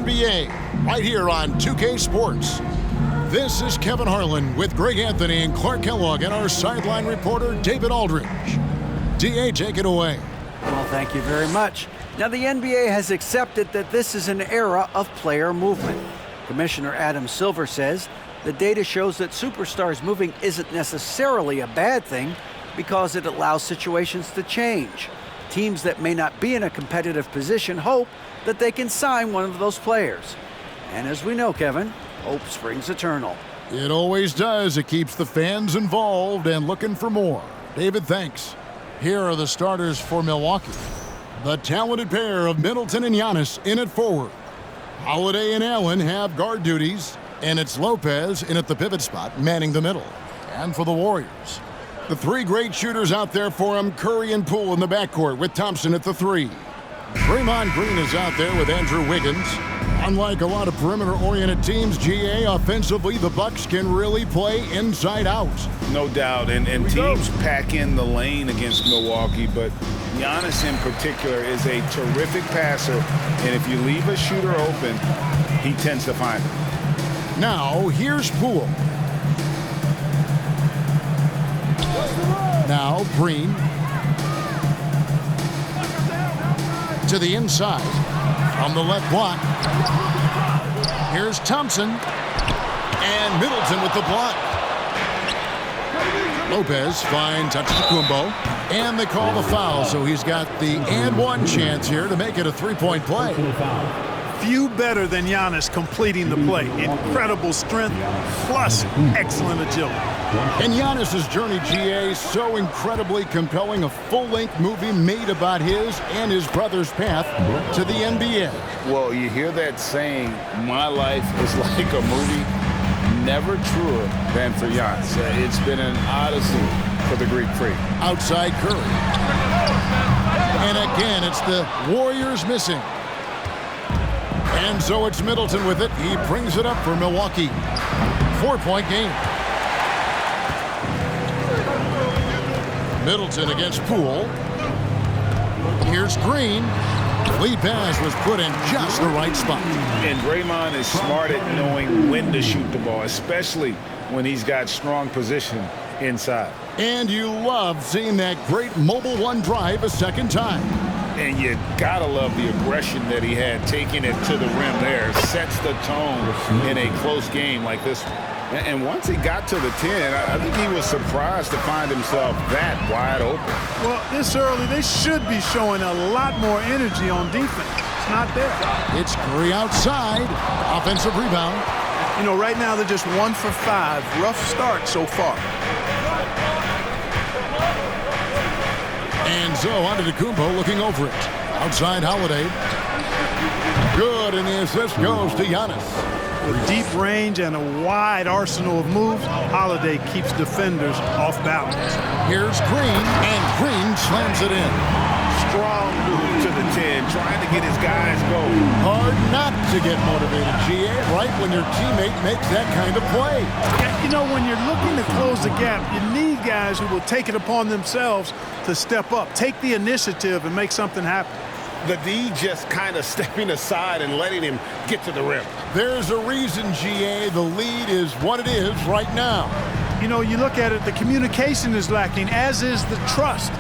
NBA, right here on 2K Sports. This is Kevin Harlan with Greg Anthony and Clark Kellogg and our sideline reporter, David Aldridge. DA, take it away. Well, thank you very much. Now, the NBA has accepted that this is an era of player movement. Commissioner Adam Silver says the data shows that superstars moving isn't necessarily a bad thing because it allows situations to change. Teams that may not be in a competitive position hope that they can sign one of those players. And as we know, Kevin, hope springs eternal. It always does. It keeps the fans involved and looking for more. David, thanks. Here are the starters for Milwaukee. The talented pair of Middleton and Giannis in at forward. Holiday and Allen have guard duties, and it's Lopez in at the pivot spot, manning the middle. And for the Warriors, the three great shooters out there for them, Curry and Poole in the backcourt with Thompson at the 3. Draymond Green is out there with Andrew Wiggins. Unlike a lot of perimeter-oriented teams, GA, offensively, the Bucks can really play inside out. No doubt, and teams pack in the lane against Milwaukee, but Giannis in particular is a terrific passer, and if you leave a shooter open, he tends to find it. Now, here's Poole. Now, Green. To the inside. From the left block. Here's Thompson. And Middleton with the block. Lopez finds Antetokounmpo. And they call the foul, so he's got the and one chance here to make it a three-point play. Few better than Giannis completing the play. Incredible strength, plus excellent agility. And Giannis' journey, GA, so incredibly compelling. A full-length movie made about his and his brother's path to the NBA. Well, you hear that saying, my life is like a movie. Never truer than for Giannis. It's been an odyssey for the Greek freak. Outside Curry. And again, it's the Warriors missing. And so it's Middleton with it. He brings it up for Milwaukee. 4-point game. Middleton against Poole. Here's Green. Lead pass was put in just the right spot. And Draymond is smart at knowing when to shoot the ball, especially when he's got strong position inside. And you love seeing that great mobile one drive a second time. And you gotta love the aggression that he had, taking it to the rim there. Sets the tone in a close game like this one. And once he got to the 10, I think he was surprised to find himself that wide open. Well, this early, they should be showing a lot more energy on defense. It's not there. It's Curry outside. Offensive rebound. You know, right now they're just 1 for 5. Rough start so far. And so Antetokounmpo looking over it. Outside Holiday. Good, and the assist goes to Giannis. With deep range and a wide arsenal of moves, Holiday keeps defenders off balance. Here's Green, and Green slams it in. Strong move to the 10, trying to get his guys going. Hard not to get motivated, GA, right when your teammate makes that kind of play. You know, when you're looking to close the gap, you need guys who will take it upon themselves to step up, take the initiative, and make something happen. The D just kind of stepping aside and letting him get to the rim. There's a reason, GA, the lead is what it is right now. You know, you look at it, the communication is lacking, as is the trust.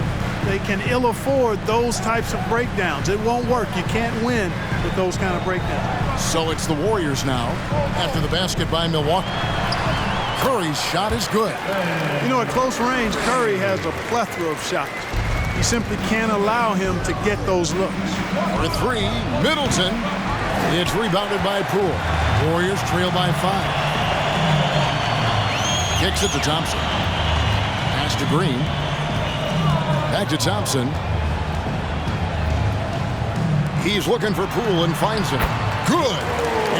They can ill afford those types of breakdowns. It won't work. You can't win with those kind of breakdowns. So it's the Warriors now after the basket by Milwaukee. Curry's shot is good. You know, at close range, Curry has a plethora of shots. You simply can't allow him to get those looks. For 3, Middleton. It's rebounded by Poole. Warriors trail by 5. Kicks it to Thompson. Pass to Green. Back to Thompson. He's looking for Poole and finds him. Good.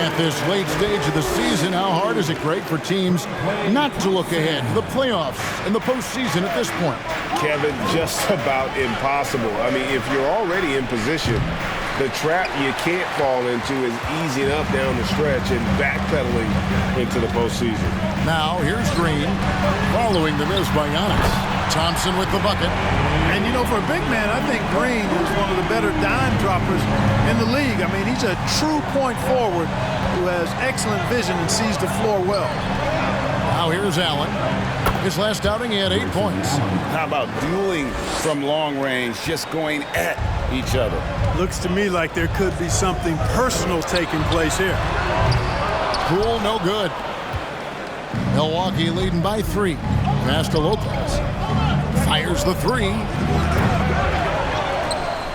At this late stage of the season, how hard is it, Greg, for teams not to look ahead to the playoffs and the postseason at this point? Kevin, just about impossible. I mean, if you're already in position, the trap you can't fall into is easing up down the stretch and backpedaling into the postseason. Now, here's Green, following the miss by Giannis. Thompson with the bucket. And, you know, for a big man, I think Green is one of the better dime droppers in the league. I mean, he's a true point forward who has excellent vision and sees the floor well. Now here's Allen. His last outing, he had 8 points. How about dueling from long range, just going at each other? Looks to me like there could be something personal taking place here. Cool, no good. Milwaukee leading by 3. Pass to Lopez. Fires the 3.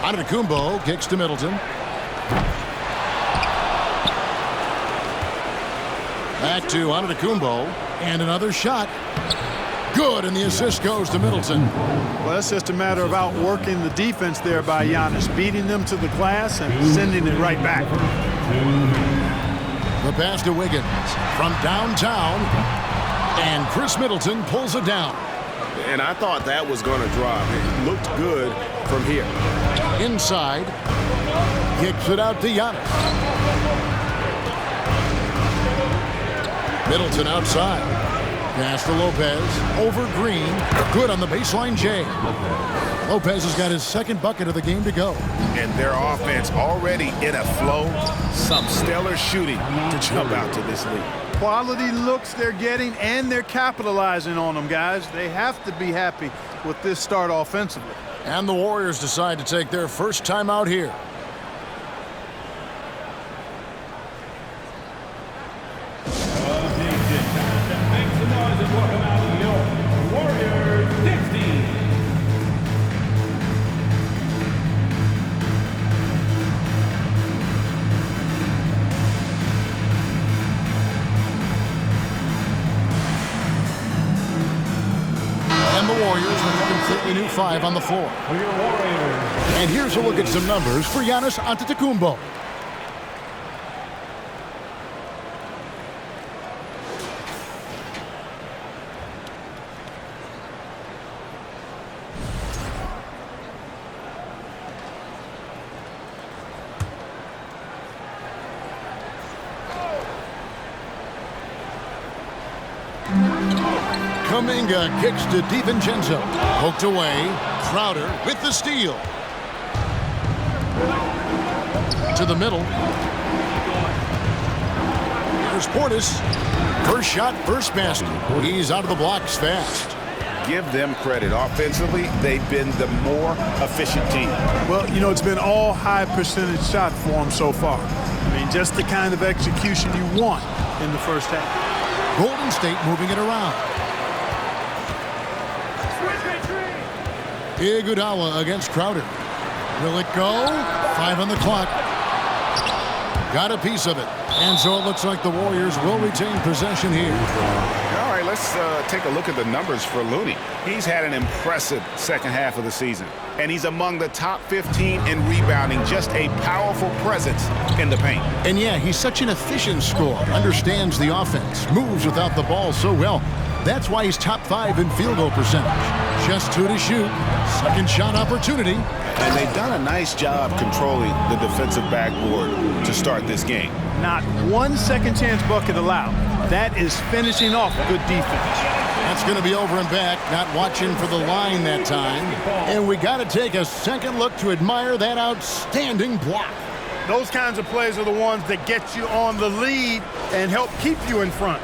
Antetokounmpo kicks to Middleton. Back to Antetokounmpo. And another shot. Good, and the assist goes to Middleton. Well, it's just a matter of outworking the defense there by Giannis, beating them to the glass and sending it right back. The pass to Wiggins from downtown, and Chris Middleton pulls it down. And I thought that was going to drop. It looked good from here. Inside, kicks it out to Giannis. Middleton outside. Pass to Lopez, over Green, good on the baseline J. Lopez has got his second bucket of the game to go. And their offense already in a flow. Some stellar shooting to jump out to this lead. Quality looks they're getting, and they're capitalizing on them, guys. They have to be happy with this start offensively. And the Warriors decide to take their first time out here. New 5 on the floor. And here's a look at some numbers for Giannis Antetokounmpo. Kuminga kicks to DiVincenzo. Poked away. Crowder with the steal. To the middle. Here's Portis. First shot, first basket. He's out of the blocks fast. Give them credit. Offensively, they've been the more efficient team. Well, you know, it's been all high percentage shot for them so far. I mean, just the kind of execution you want in the first half. Golden State moving it around. Iguodala against Crowder. Will it go? 5 on the clock. Got a piece of it. And so it looks like the Warriors will retain possession here. All right, let's take a look at the numbers for Looney. He's had an impressive second half of the season. And he's among the top 15 in rebounding. Just a powerful presence in the paint. And yeah, he's such an efficient scorer. Understands the offense. Moves without the ball so well. That's why he's top 5 in field goal percentage. Just 2 to shoot. Second shot opportunity. And they've done a nice job controlling the defensive backboard to start this game. Not one second chance bucket allowed. That is finishing off good defense. That's going to be over and back. Not watching for the line that time. And we got to take a second look to admire that outstanding block. Those kinds of plays are the ones that get you on the lead and help keep you in front.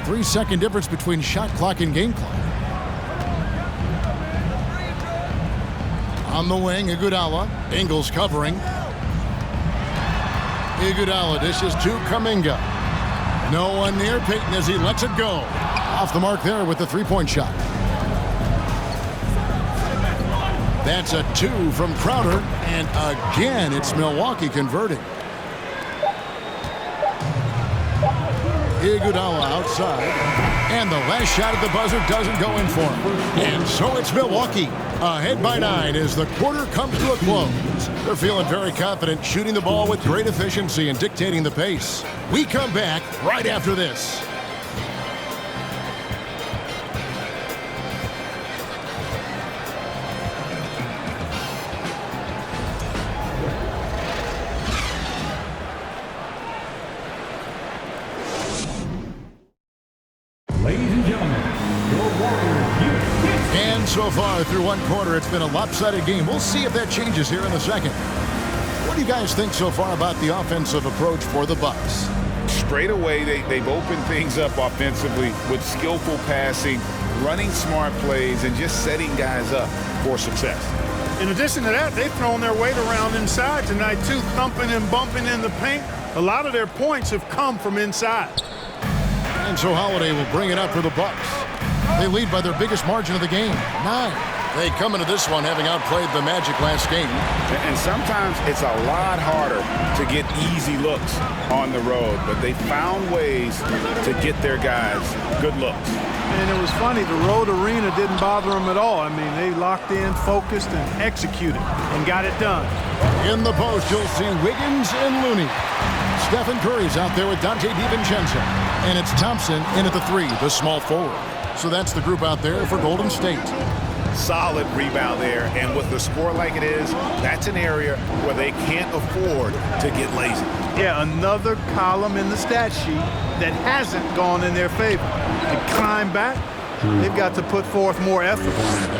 Three-second difference between shot clock and game clock. On the wing, Iguodala. Ingles covering. Iguodala dishes to Kuminga. No one near Payton as he lets it go. Off the mark there with the three-point shot. That's a 2 from Crowder. And again, it's Milwaukee converting. Iguodala outside, and the last shot at the buzzer doesn't go in for him. And so it's Milwaukee, ahead by 9 as the quarter comes to a close. They're feeling very confident, shooting the ball with great efficiency and dictating the pace. We come back right after this. Ladies and gentlemen. one quarter, it's been a lopsided game. We'll see if that changes here in the second. What do you guys think so far about the offensive approach for the Bucks? Straight away, they've opened things up offensively with skillful passing, running smart plays, and just setting guys up for success. In addition to that, they've thrown their weight around inside tonight, too, thumping and bumping in the paint. A lot of their points have come from inside. And so Holiday will bring it up for the Bucks. They lead by their biggest margin of the game, 9. They come into this one having outplayed the Magic last game. And sometimes it's a lot harder to get easy looks on the road, but they found ways to get their guys good looks. And it was funny, the road arena didn't bother them at all. I mean, they locked in, focused, and executed, and got it done. In the post, you'll see Wiggins and Looney. Stephen Curry's out there with Dante DiVincenzo. And it's Thompson in at the 3, the small forward. So that's the group out there for Golden State. Solid rebound there, and with the score like it is, that's an area where they can't afford to get lazy. Yeah, another column in the stat sheet that hasn't gone in their favor. To climb back, they've got to put forth more effort.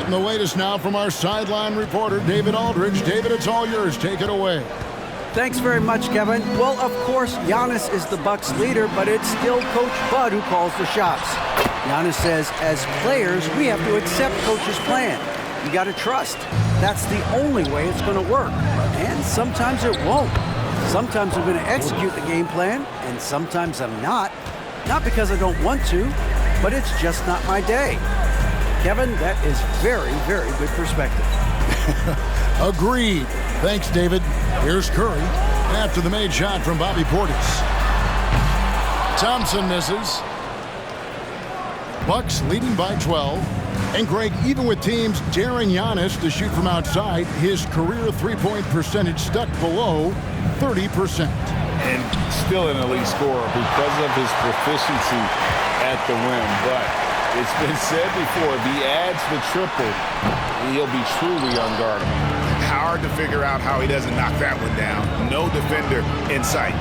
And the latest now from our sideline reporter, David Aldridge. David, it's all yours. Take it away. Thanks very much, Kevin. Well, of course, Giannis is the Bucks leader, but it's still Coach Bud who calls the shots. Giannis says, as players, we have to accept Coach's plan. You got to trust. That's the only way it's going to work. And sometimes it won't. Sometimes I'm going to execute the game plan, and sometimes I'm not. Not because I don't want to, but it's just not my day. Kevin, that is very, very good perspective. Agreed. Thanks, David. Here's Curry after the made shot from Bobby Portis. Thompson misses. Bucks leading by 12. And Greg, even with teams daring Giannis to shoot from outside, his career three-point percentage stuck below 30%. And still an elite scorer because of his proficiency at the rim. But it's been said before, if he adds the triple, he'll be truly unguardable. Hard to figure out how he doesn't knock that one down. No defender in sight.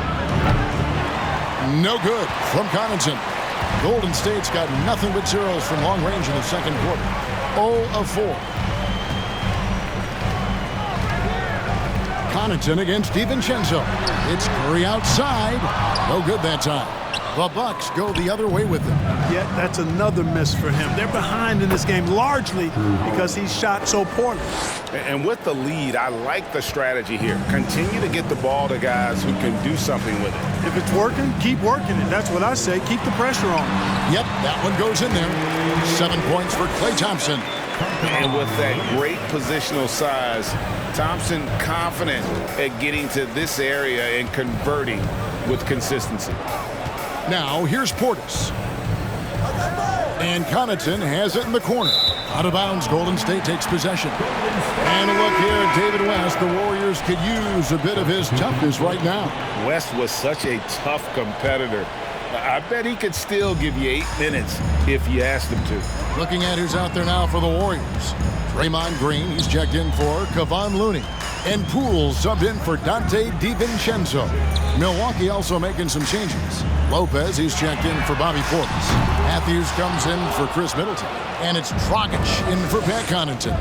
No good from Connaughton. Golden State's got nothing but zeros from long range in the second quarter. 0 of 4. Connaughton against DiVincenzo. It's Curry outside. No good that time. The Bucks go the other way with them. Yet that's another miss for him. They're behind in this game largely because he shot so poorly. And with the lead, I like the strategy here. Continue to get the ball to guys who can do something with it. If it's working, keep working it. That's what I say. Keep the pressure on. Yep, that one goes in there. 7 points for Klay Thompson. And with that great positional size, Thompson confident at getting to this area and converting with consistency. Now, here's Portis. And Connaughton has it in the corner. Out of bounds, Golden State takes possession. And a look here at David West. The Warriors could use a bit of his toughness right now. West was such a tough competitor. I bet he could still give you 8 minutes if you asked him to. Looking at who's out there now for the Warriors. Draymond Green, he's checked in for Kevon Looney. And Poole subbed in for Dante DiVincenzo. Milwaukee also making some changes. Lopez, he's checked in for Bobby Portis. Matthews comes in for Chris Middleton. And it's Dragic in for Pat Connaughton.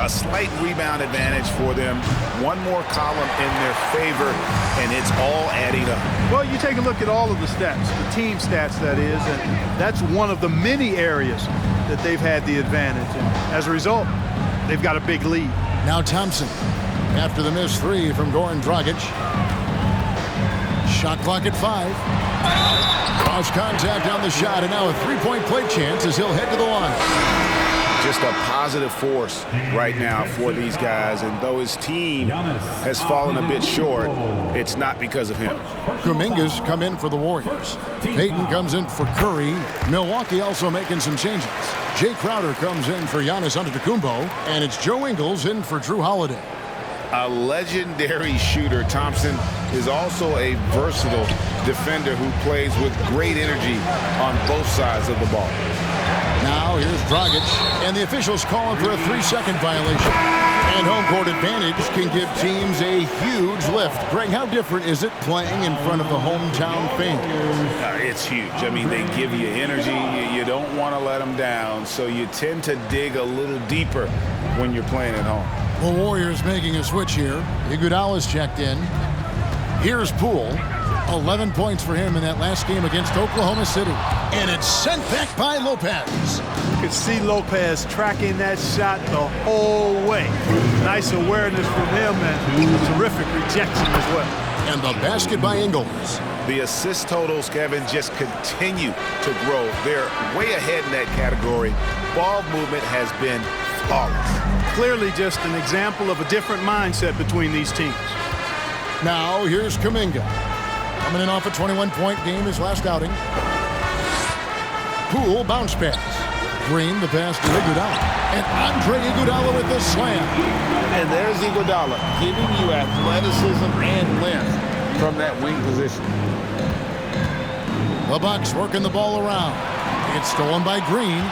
A slight rebound advantage for them. One more column in their favor, and it's all adding up. Well, you take a look at all of the stats, the team stats, that is, and that's one of the many areas that they've had the advantage. And as a result, they've got a big lead. Now Thompson, after the missed 3 from Goran Dragic. Shot clock at 5. Cross contact on the shot, and now a 3-point play chance as he'll head to the line. Just a positive force right now for these guys, and though his team has fallen a bit short, it's not because of him. Kuminga's come in for the Warriors. Payton comes in for Curry. Milwaukee also making some changes. Jay Crowder comes in for Giannis Antetokounmpo, and it's Joe Ingles in for Drew Holiday. A legendary shooter, Thompson is also a versatile defender who plays with great energy on both sides of the ball. Now here's Dragic, and the officials calling for a 3-second violation. And home court advantage can give teams a huge lift. Greg, how different is it playing in front of the hometown fans? It's huge. I mean, they give you energy. You don't want to let them down, so you tend to dig a little deeper when you're playing at home. The Warriors making a switch here. Iguodala's checked in. Here's Poole. 11 points for him in that last game against Oklahoma City. And it's sent back by Lopez. You could see Lopez tracking that shot the whole way. Nice awareness from him and terrific rejection as well. And the basket by Ingles. The assist totals, Kevin, just continue to grow. They're way ahead in that category. Ball movement has been flawless. Clearly just an example of a different mindset between these teams. Now here's Kuminga. Coming in off a 21-point game his last outing. Poole bounce pass. Green the pass to Iguodala. And Andre Iguodala with the slam. And there's Iguodala giving you athleticism and length from that wing position. The Bucks working the ball around. It's stolen by Green.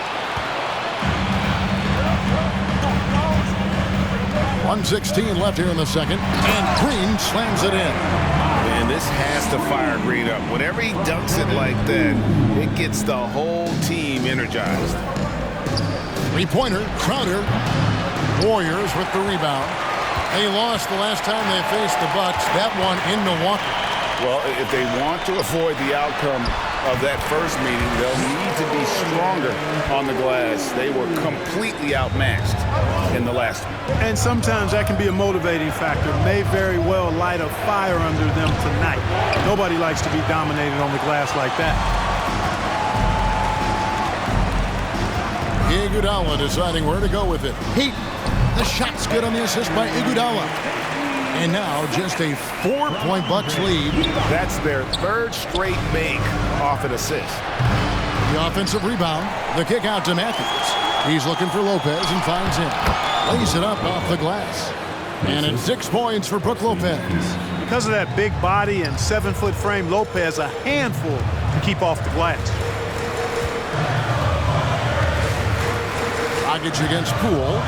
1:16 left here in the second. And Green slams it in. And this has to fire Green up. Whenever he dunks it like that, it gets the whole team energized. Three-pointer, Crowder. Warriors with the rebound. They lost the last time they faced the Bucks. That one in Milwaukee. Well, if they want to avoid the outcome of that first meeting, they'll need to be stronger on the glass. They were completely outmatched in the last one. And sometimes that can be a motivating factor. May very well light a fire under them tonight. Nobody likes to be dominated on the glass like that. Iguodala deciding where to go with it. The shot's good on the assist by Iguodala. And now just a 4-point Bucks lead. That's their third straight make off an assist. The offensive rebound. The kick out to Matthews. He's looking for Lopez and finds him. Lays it up off the glass. And it's 6 points for Brook Lopez. Because of that big body and 7-foot frame, Lopez a handful to keep off the glass. Dragic against Poole.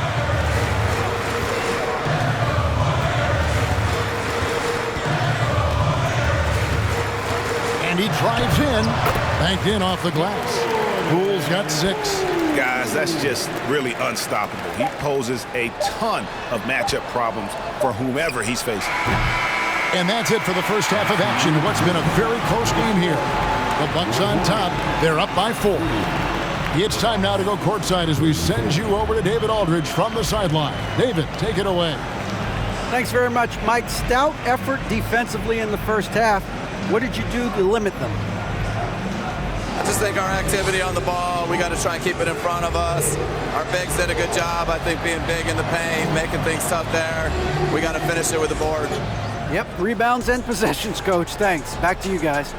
And he drives in. Banked in off the glass. Poole's got 6. Guys, that's just really unstoppable. He poses a ton of matchup problems for whomever he's facing. And that's it for the first half of action. What's been a very close game here. The Bucks on top. They're up by 4. It's time now to go courtside as we send you over to David Aldridge from the sideline. David, take it away. Thanks very much, Mike. Stout effort defensively in the first half. What did you do to limit them? I just think our activity on the ball, we got to try and keep it in front of us. Our bigs did a good job, I think, being big in the paint, making things tough there. We got to finish it with the board. Yep, rebounds and possessions, Coach. Thanks. Back to you guys.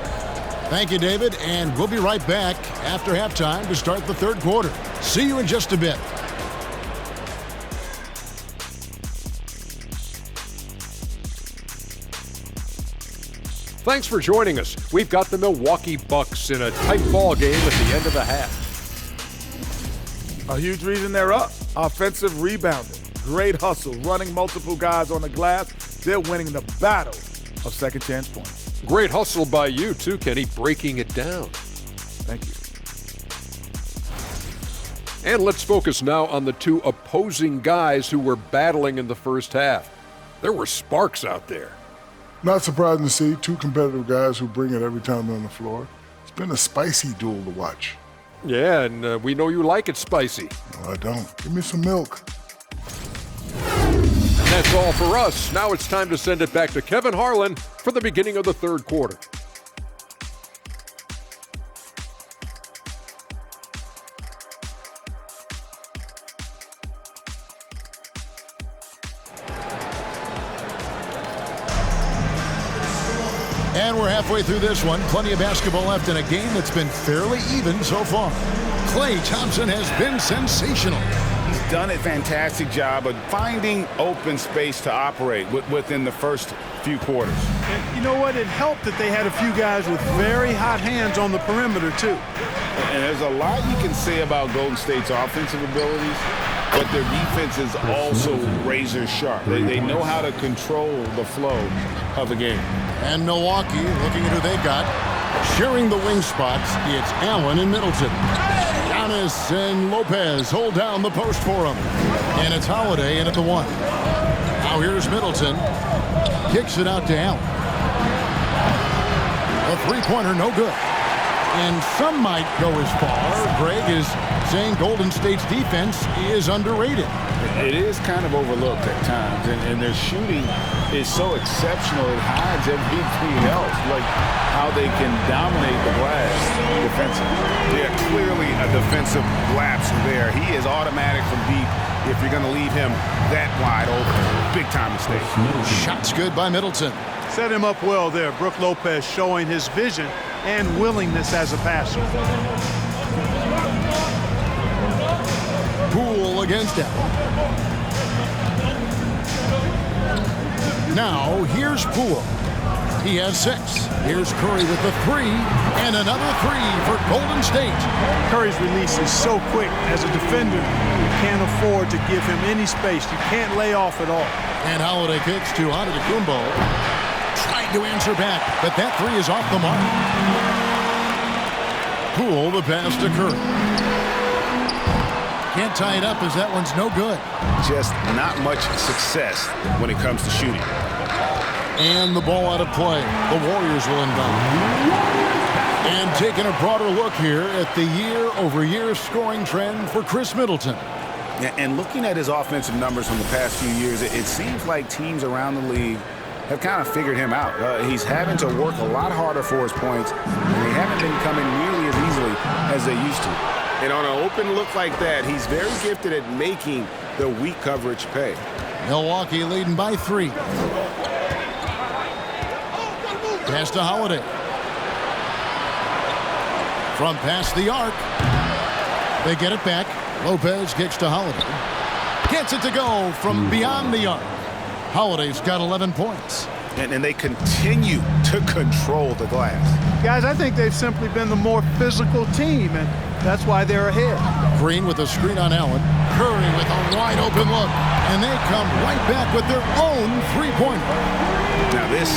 Thank you, David, and we'll be right back after halftime to start the third quarter. See you in just a bit. Thanks for joining us. We've got the Milwaukee Bucks in a tight ball game at the end of the half. A huge reason they're up. Offensive rebounding. Great hustle. Running multiple guys on the glass. They're winning the battle of second chance points. Great hustle by you, too, Kenny, breaking it down. Thank you. And let's focus now on the two opposing guys who were battling in the first half. There were sparks out there. Not surprising to see two competitive guys who bring it every time they're on the floor. It's been a spicy duel to watch. Yeah, and we know you like it spicy. No, I don't. Give me some milk. And that's all for us. Now it's time to send it back to Kevin Harlan for the beginning of the third quarter. And we're halfway through this one. Plenty of basketball left in a game that's been fairly even so far. Klay Thompson has been sensational. He's done a fantastic job of finding open space to operate within the first few quarters. And you know what? It helped that they had a few guys with very hot hands on the perimeter, too. And there's a lot you can say about Golden State's offensive abilities, but their defense is also razor sharp. They know how to control the flow of the game. And Milwaukee, looking at who they've got, sharing the wing spots, it's Allen and Middleton. Giannis and Lopez hold down the post for him. And it's Holiday in at the 1. Now here's Middleton. Kicks it out to Allen. A three-pointer, no good. And some might go as far, Greg, as saying Golden State's defense is underrated. It is kind of overlooked at times, and their shooting is so exceptional it hides everything else, like how they can dominate the glass defensively. Yeah, clearly a defensive lapse there. He is automatic from deep if you're going to leave him that wide open. Big time mistake. Shots good by Middleton. Set him up well there. Brook Lopez showing his vision and willingness as a passer. Poole against Allen. Now here's Poole. He has 6. Here's Curry with the 3, and another 3 for Golden State. Curry's release is so quick. As a defender, you can't afford to give him any space. You can't lay off at all. And Holiday kicks to Antetokounmpo. Trying to answer back, but that 3 is off the mark. Poole the pass to Curry. Can't tie it up as that one's no good. Just not much success when it comes to shooting. And the ball out of play. The Warriors will inbound. And taking a broader look here at the year-over-year scoring trend for Chris Middleton. And looking at his offensive numbers from the past few years, it seems like teams around the league have kind of figured him out. He's having to work a lot harder for his points, and they haven't been coming nearly as easily as they used to. And on an open look like that, he's very gifted at making the weak coverage pay. Milwaukee leading by 3. Pass to Holiday. From past the arc. They get it back. Lopez kicks to Holiday. Gets it to go from beyond the arc. Holiday's got 11 points. And they continue to control the glass. Guys, I think they've simply been the more physical team, and that's why they're ahead. Green with a screen on Allen. Curry with a wide open look. And they come right back with their own three-pointer. Now this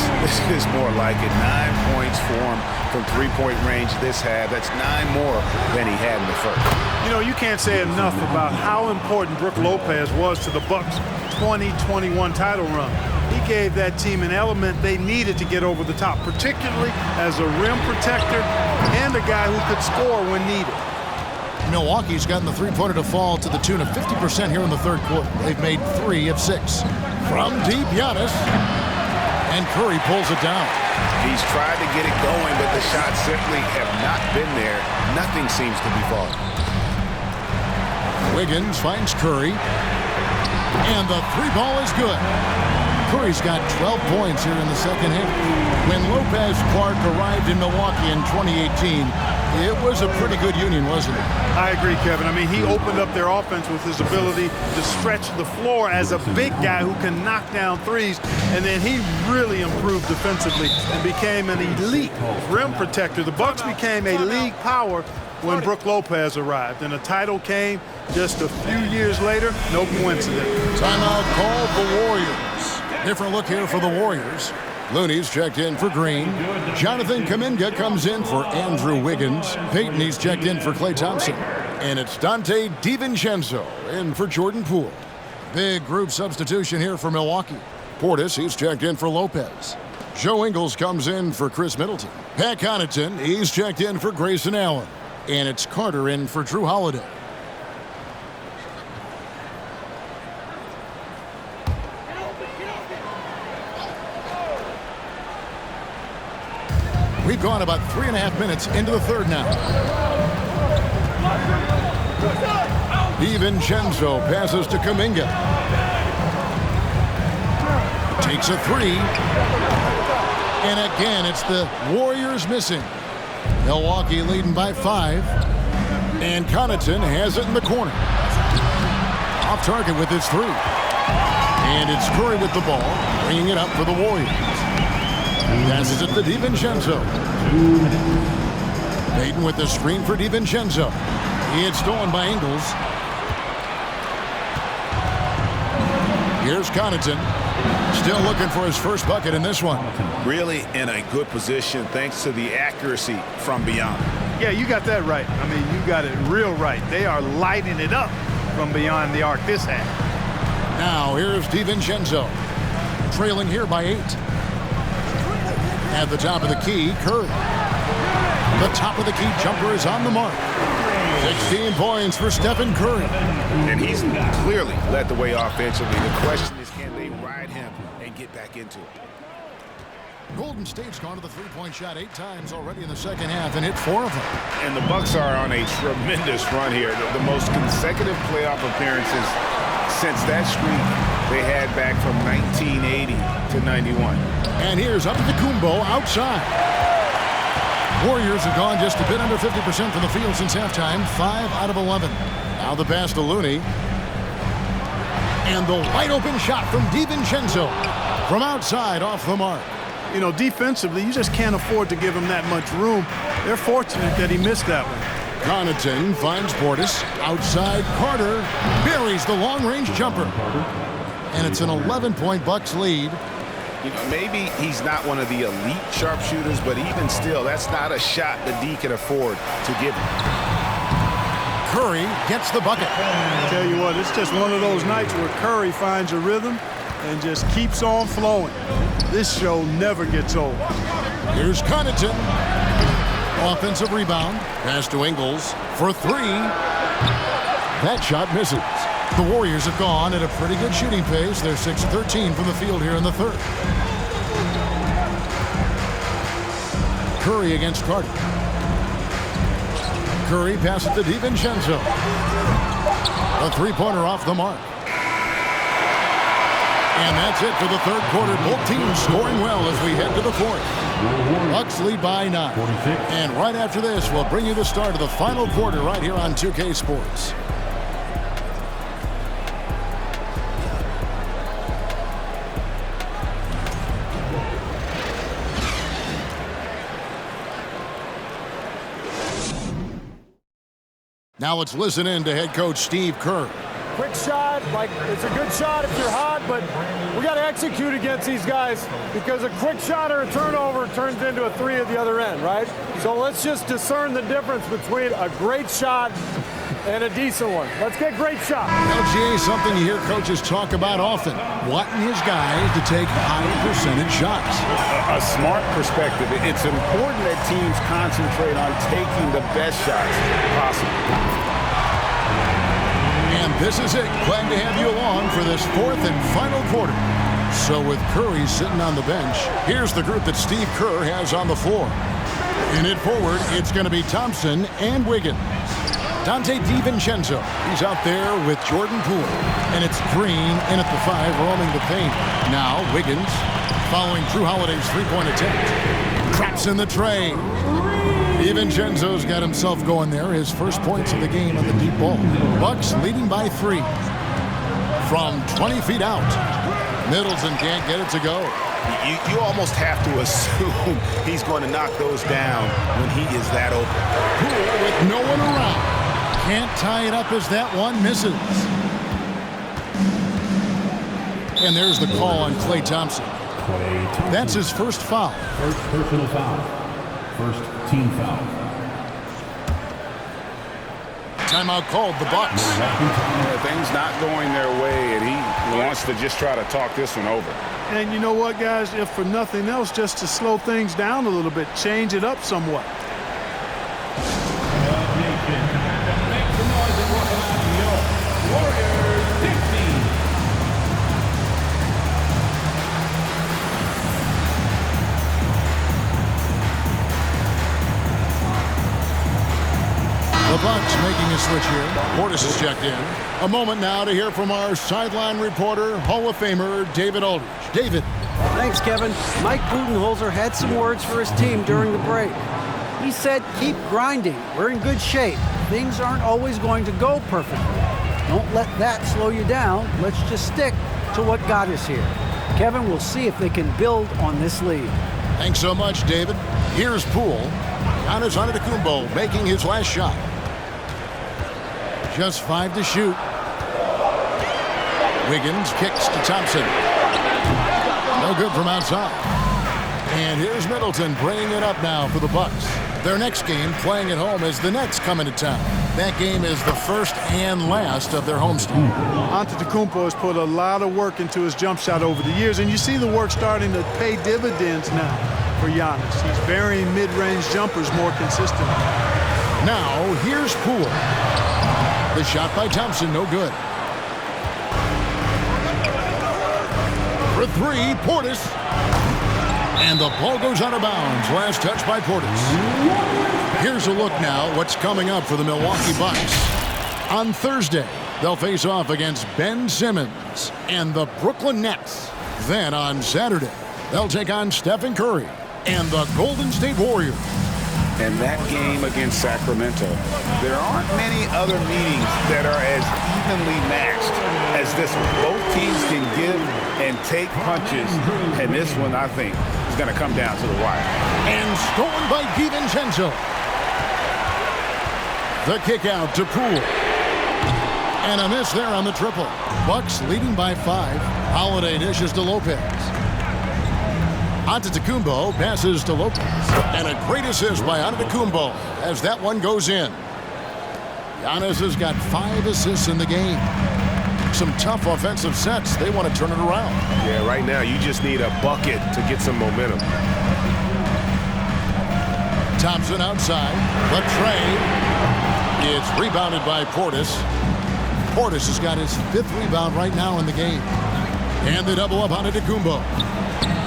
is more like it. 9 points for him from three-point range this half. That's 9 more than he had in the first. You know, you can't say enough about how important Brook Lopez was to the Bucks' 2021 title run. He gave that team an element they needed to get over the top, particularly as a rim protector and a guy who could score when needed. Milwaukee's gotten the three-pointer to fall to the tune of 50% here in the third quarter. They've made 3 of 6. From deep, Giannis. And Curry pulls it down. He's tried to get it going, but the shots simply have not been there. Nothing seems to be falling. Wiggins finds Curry. And the 3-ball is good. Curry's got 12 points here in the second half. When Lopez Clark arrived in Milwaukee in 2018, it was a pretty good union, wasn't it? I agree, Kevin. I mean, he opened up their offense with his ability to stretch the floor as a big guy who can knock down threes, and then he really improved defensively and became an elite rim protector. The Bucks became a league power when Brook Lopez arrived, and the title came just a few years later. No coincidence. Timeout called the Warriors. Different look here for the Warriors. Looney's checked in for Green. Jonathan Kuminga comes in for Andrew Wiggins. Peyton, he's checked in for Klay Thompson. And it's Dante DiVincenzo in for Jordan Poole. Big group substitution here for Milwaukee. Portis, he's checked in for Lopez. Joe Ingles comes in for Chris Middleton. Pat Connaughton, he's checked in for Grayson Allen. And it's Carter in for Drew Holiday. We've gone about 3.5 minutes into the third now. DiVincenzo passes to Kuminga. Takes a 3. And again, it's the Warriors missing. Milwaukee leading by 5. And Connaughton has it in the corner. Off target with his 3. And it's Curry with the ball, bringing it up for the Warriors. Passes it to DiVincenzo. Peyton with the screen for DiVincenzo. It's stolen by Ingles. Here's Connaughton. Still looking for his first bucket in this one. Really in a good position thanks to the accuracy from beyond. Yeah, you got that right. I mean, you got it real right. They are lighting it up from beyond the arc this half. Now here's DiVincenzo. Trailing here by 8. At the top of the key, Curry. The top of the key jumper is on the mark. 16 points for Stephen Curry. And he's clearly led the way offensively. The question is, can they ride him and get back into it? Golden State's gone to the three-point shot 8 times already in the second half and hit 4 of them. And the Bucks are on a tremendous run here. The most consecutive playoff appearances since that streak they had back from 1980 to 91. And here's Antetokounmpo outside. Warriors have gone just a bit under 50% from the field since halftime, 5 out of 11. Now the pass to Looney. And the wide open shot from DiVincenzo from outside off the mark. You know, defensively, you just can't afford to give him that much room. They're fortunate that he missed that one. Connaughton finds Portis. Outside, Carter buries the long-range jumper. And it's an 11-point Bucks lead. You know, maybe he's not one of the elite sharpshooters, but even still, that's not a shot the D can afford to give him. Curry gets the bucket. I tell you what, it's just one of those nights where Curry finds a rhythm and just keeps on flowing. This show never gets old. Here's Connaughton. Offensive rebound. Pass to Ingles for 3. That shot misses. The Warriors have gone at a pretty good shooting pace. They're 6-13 from the field here in the third. Curry against Carter. Curry passes to DiVincenzo. A three-pointer off the mark. And that's it for the third quarter. Both teams scoring well as we head to the fourth. Bucks lead by 9. And right after this, we'll bring you the start of the final quarter right here on 2K Sports. Now let's listen in to head coach Steve Kerr. Quick shot, like it's a good shot if you're hot, but we got to execute against these guys because a quick shot or a turnover turns into a 3 at the other end, right? So let's just discern the difference between a great shot and a decent one. Let's get great shot. LGA is something you hear coaches talk about often, wanting his guys to take high percentage shots. A smart perspective. It's important that teams concentrate on taking the best shots possible. And this is it. Glad to have you along for this fourth and final quarter. So with Curry sitting on the bench, here's the group that Steve Kerr has on the floor. In it forward, it's going to be Thompson and Wiggins. Dante DiVincenzo, he's out there with Jordan Poole. And it's Green in at the 5, roaming the paint. Now Wiggins, following Drew Holiday's three-point attempt. Traps in the tray. DiVincenzo's got himself going there. His first points of the game on the deep ball. Bucks leading by 3. From 20 feet out. Middleton can't get it to go. You almost have to assume he's going to knock those down when he is that open. Poole with no one around. Can't tie it up as that one misses. And there's the call on Klay Thompson. That's his first foul. First personal foul. First team foul. Timeout called the Bucks. Things not going their way, and he wants to just try to talk this one over. And you know what, guys? If for nothing else, just to slow things down a little bit, change it up somewhat. The Bucks making a switch here. Portis is checked in. A moment now to hear from our sideline reporter, Hall of Famer David Aldridge. David. Thanks, Kevin. Mike Budenholzer had some words for his team during the break. He said, keep grinding. We're in good shape. Things aren't always going to go perfectly. Don't let that slow you down. Let's just stick to what got us here. Kevin, we'll see if they can build on this lead. Thanks so much, David. Here's Poole. Giannis Antetokounmpo making his last shot. Just 5 to shoot. Wiggins kicks to Thompson. No good from outside. And here's Middleton bringing it up now for the Bucks. Their next game playing at home as the Nets come into town. That game is the first and last of their homestand. Antetokounmpo has put a lot of work into his jump shot over the years, and you see the work starting to pay dividends now for Giannis. He's varying mid-range jumpers more consistently. Now, here's Poole. The shot by Thompson, no good. For three, Portis. And the ball goes out of bounds. Last touch by Portis. Here's a look now what's coming up for the Milwaukee Bucks. On Thursday, they'll face off against Ben Simmons and the Brooklyn Nets. Then on Saturday, they'll take on Stephen Curry and the Golden State Warriors. And that game against Sacramento, there aren't many other meetings that are as evenly matched as this one. Both teams can give and take punches, and this one, I think, is going to come down to the wire. And stolen by DiVincenzo. The kick out to Poole. And a miss there on the triple. Bucks leading by 5. Holiday dishes to Lopez. Antetokounmpo passes to Lopez. And a great assist by Antetokounmpo as that one goes in. Giannis has got 5 assists in the game. Some tough offensive sets. They want to turn it around. Yeah, right now you just need a bucket to get some momentum. Thompson outside. The tray. It's rebounded by Portis. Portis has got his 5th rebound right now in the game. And they double up on Antetokounmpo.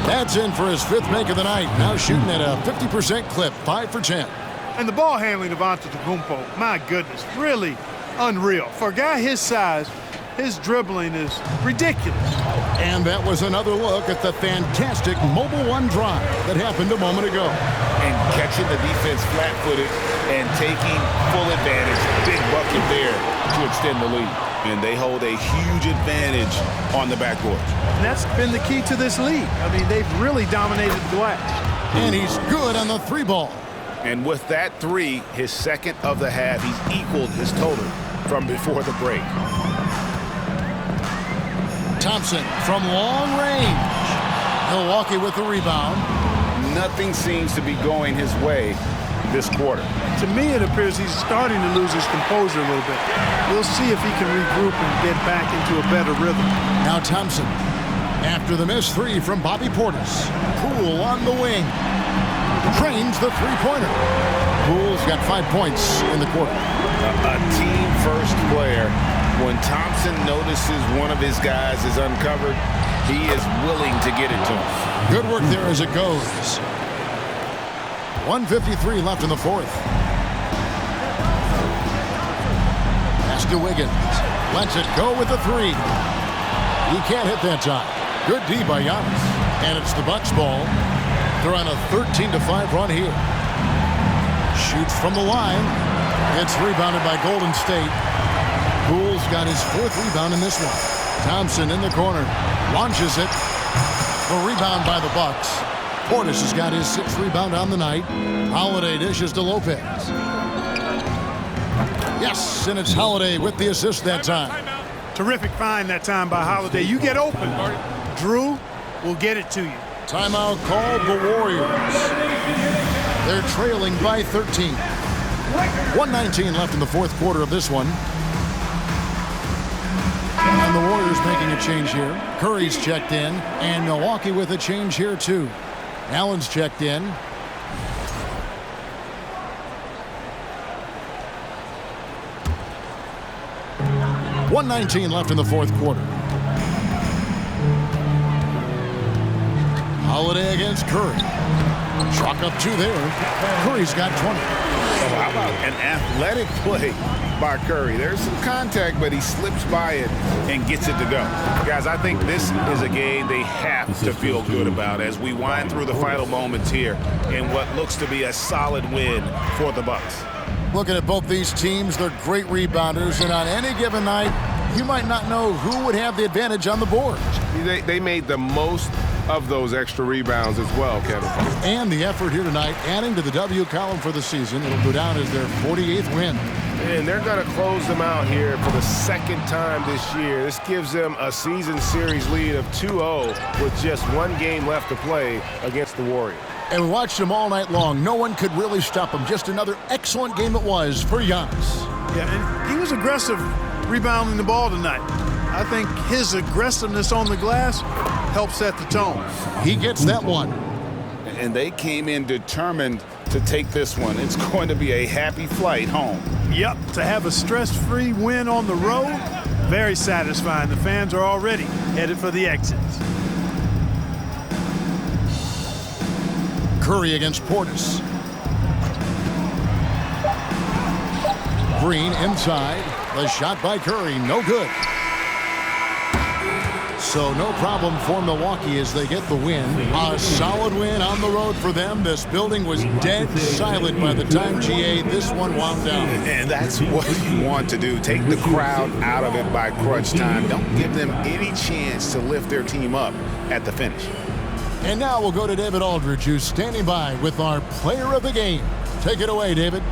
That's in for his 5th make of the night. Now shooting at a 50% clip, 5 for 10. And the ball handling of Antetokounmpo, my goodness, really unreal. For a guy his size, his dribbling is ridiculous. And that was another look at the fantastic mobile one drive that happened a moment ago. And catching the defense flat-footed and taking full advantage. Big bucket there to extend the lead. And they hold a huge advantage on the backboard. And that's been the key to this league. I mean, they've really dominated the glass. And he's good on the 3-ball. And with that 3, his 2nd of the half, he's equaled his total from before the break. Thompson from long range. Milwaukee with the rebound. Nothing seems to be going his way this quarter. To me, it appears he's starting to lose his composure a little bit. We'll see if he can regroup and get back into a better rhythm. Now Thompson, after the missed 3 from Bobby Portis. Poole on the wing. Trains the 3-pointer. Poole's got 5 points in the quarter. A team-first player. When Thompson notices one of his guys is uncovered, he is willing to get it to him. Good work there as it goes. 1:53 left in the 4th. Pass to Wiggins. Lets it go with the 3. He can't hit that time. Good D by Giannis. And it's the Bucks ball. They're on a 13-5 run here. Shoots from the line. It's rebounded by Golden State. Poole's got his 4th rebound in this one. Thompson in the corner. Launches it. The rebound by the Bucks. Portis has got his 6th rebound on the night. Holiday dishes to Lopez. Yes, and it's Holiday with the assist that time. Terrific find that time by Holiday. You get open, Drew will get it to you. Timeout called the Warriors. They're trailing by 13. 1:19 left in the 4th quarter of this one. And the Warriors making a change here. Curry's checked in, and Milwaukee with a change here too. Allen's checked in. .119 left in the 4th quarter. Holiday against Curry. Chalk up 2 there. Curry's got 20. Oh, how about an athletic play by Curry? There's some contact, but he slips by it and gets it to go. Guys, I think this is a game they have to feel good about as we wind through the final moments here in what looks to be a solid win for the Bucks. Looking at both these teams, they're great rebounders, and on any given night, you might not know who would have the advantage on the board. They made the most of those extra rebounds as well, Kevin. And the effort here tonight, adding to the W column for the season. It'll go down as their 48th win. And they're going to close them out here for the 2nd time this year. This gives them a season series lead of 2-0 with just 1 game left to play against the Warriors. And we watched them all night long. No one could really stop them. Just another excellent game it was for Giannis. Yeah, and he was aggressive rebounding the ball tonight. I think his aggressiveness on the glass helps set the tone. He gets that one. And they came in determined to take this one. It's going to be a happy flight home. Yep, to have a stress-free win on the road, very satisfying. The fans are already headed for the exits. Curry against Portis. Green inside. The shot by Curry, no good. So no problem for Milwaukee as they get the win. A solid win on the road for them. This building was dead silent by the time, GA, this one wound down. And that's what you want to do. Take the crowd out of it by crunch time. Don't give them any chance to lift their team up at the finish. And now we'll go to David Aldridge, who's standing by with our player of the game. Take it away, David.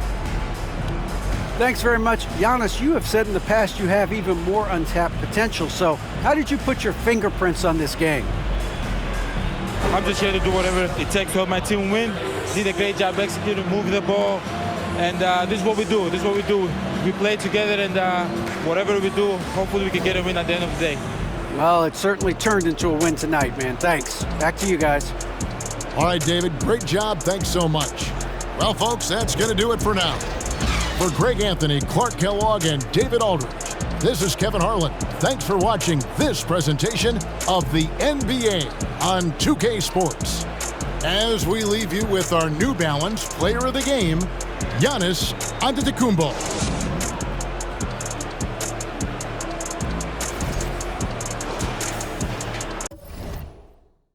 Thanks very much. Giannis, you have said in the past you have even more untapped potential. So how did you put your fingerprints on this game? I'm just here to do whatever it takes to help my team win. Did a great job executing, moving the ball. And this is what we do. This is what we do. We play together, and whatever we do, hopefully we can get a win at the end of the day. Well, it certainly turned into a win tonight, man. Thanks. Back to you guys. All right, David, great job. Thanks so much. Well, folks, that's going to do it for now. For Greg Anthony, Clark Kellogg, and David Aldridge, this is Kevin Harlan. Thanks for watching this presentation of the NBA on 2K Sports. As we leave you with our New Balance Player of the Game, Giannis Antetokounmpo.